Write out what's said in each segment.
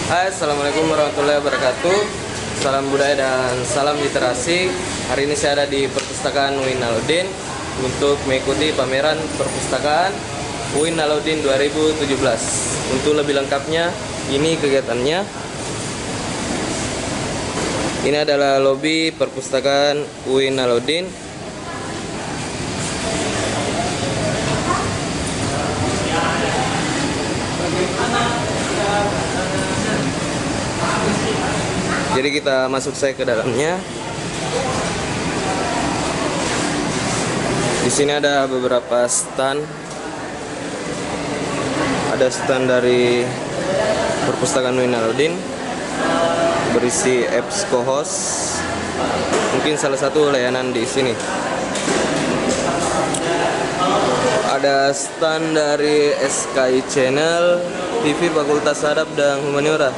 Hai, assalamualaikum warahmatullahi wabarakatuh. Salam budaya dan salam literasi. Hari ini saya ada di perpustakaan UIN Alauddin untuk mengikuti pameran perpustakaan UIN Alauddin 2017. Untuk lebih lengkapnya, ini kegiatannya. Ini adalah lobi perpustakaan UIN Alauddin. Jadi kita masuk saya ke dalamnya. Di sini ada beberapa stand. Ada stand dari perpustakaan UIN Alauddin berisi apps co-host. Mungkin salah satu layanan di sini. Ada stand dari SKI Channel, TV Fakultas Adab dan Humaniora.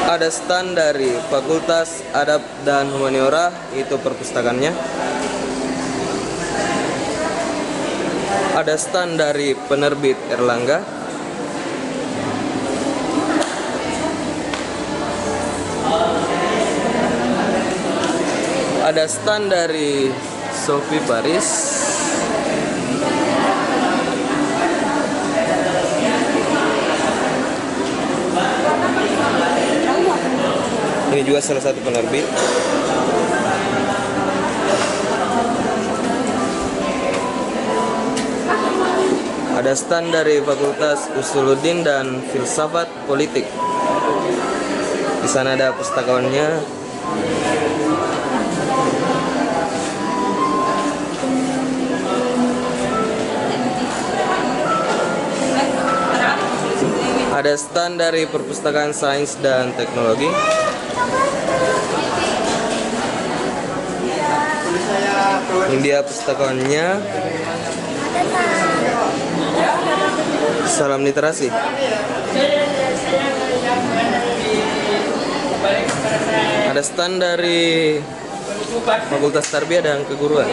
Ada stand dari Fakultas Adab dan Humaniora, itu perpustakaannya. Ada stand dari penerbit Erlangga. Ada stand dari Sophie Paris. Ini juga salah satu penerbit. Ada stand dari Fakultas Usuluddin dan Filsafat Politik. Di sana ada pustakawannya. Ada stand dari Perpustakaan Sains dan Teknologi. Ini dia pustakawannya. Salam literasi. Ada stand dari Fakultas Tarbiyah dan Keguruan.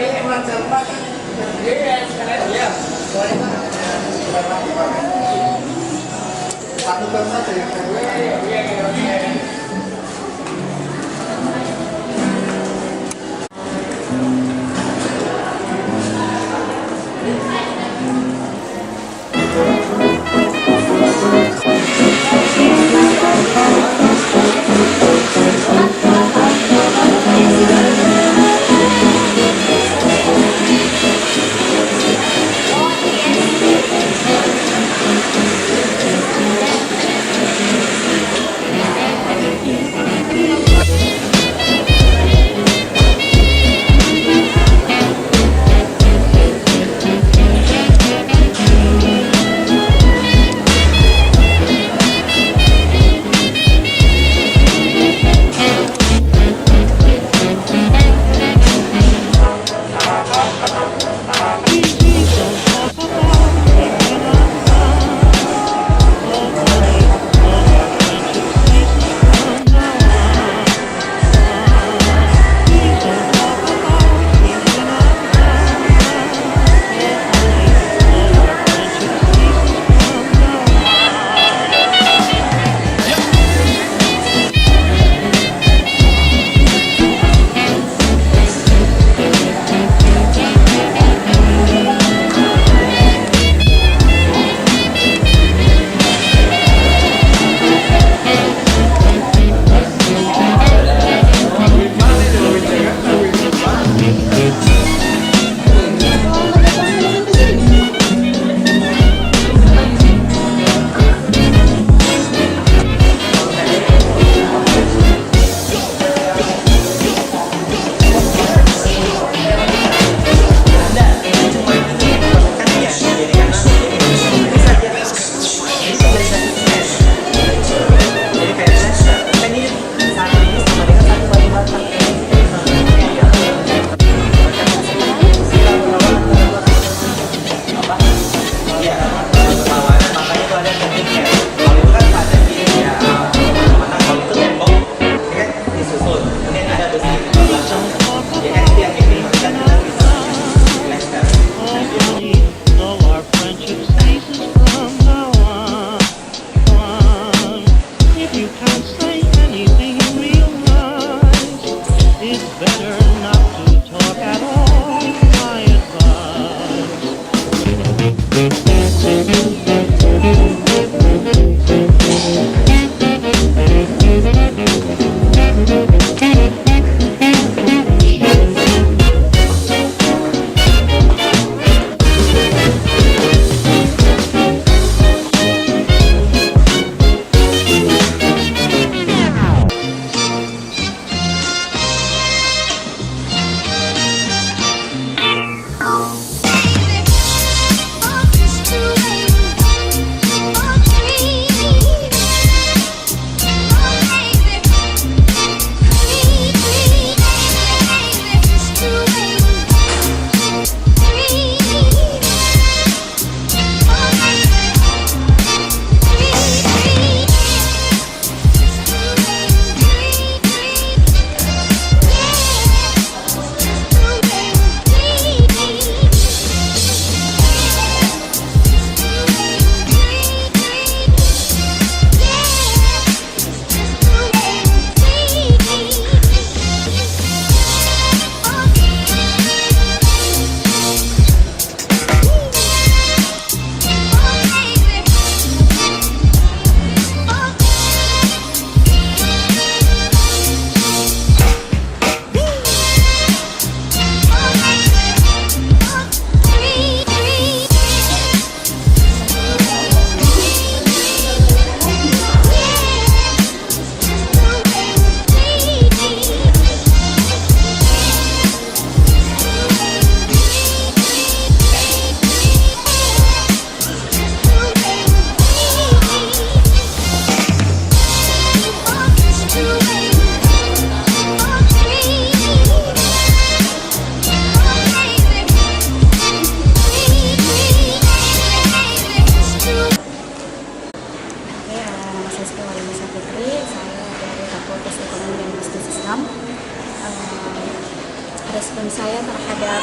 Respon saya terhadap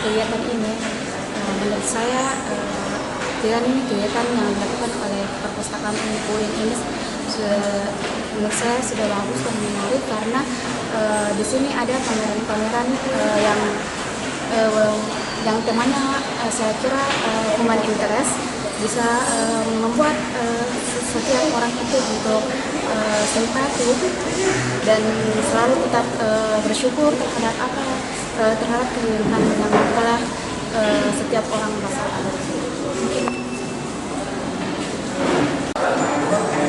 kegiatan ini, menurut saya kegiatan yang dilakukan oleh perpustakaan UIN ini menurut saya sudah bagus dan menarik, karena di sini ada pameran-pameran yang temanya saya kira human interest, bisa membuat setiap orang itu untuk simpati dan selalu tetap bersyukur terhadap kehidupan yang telah setiap orang rasakan.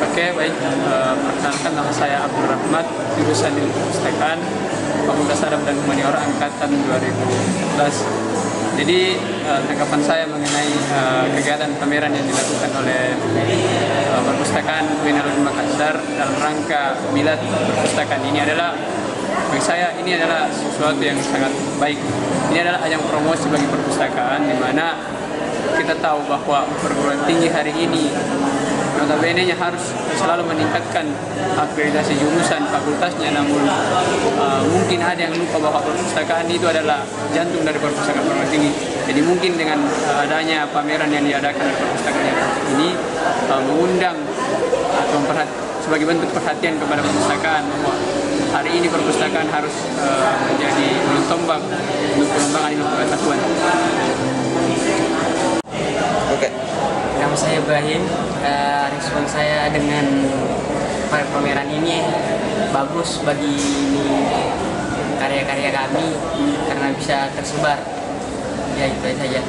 Oke, baik. Perkenalkan, nama saya Abdul Rahmat, jurusan Ilmu Perpustakaan, Fakultas Adab dan Humaniora angkatan 2014. Jadi tanggapan saya mengenai kegiatan pameran yang dilakukan oleh perpustakaan UIN Alauddin Makassar dalam rangka Milad Perpustakaan ini adalah, bagi saya ini adalah sesuatu yang sangat baik. Ini adalah ajang promosi bagi perpustakaan, di mana kita tahu bahwa perguruan tinggi hari ini notabene-nya harus selalu meningkatkan akreditasi jurusan fakultasnya, namun mungkin ada yang lupa bahwa perpustakaan itu adalah jantung dari perpustakaan perguruan tinggi. Jadi mungkin dengan adanya pameran yang diadakan oleh perpustakaan ini mengundang atau sebagai bentuk perhatian kepada perpustakaan bahwa hari ini perpustakaan harus menjadi ujung tombak untuk pengembangan ilmu pengetahuan. Oke. Nama saya Ibrahim. Respon saya dengan pameran ini bagus bagi karya-karya kami karena bisa tersebar. Ya, itu saja.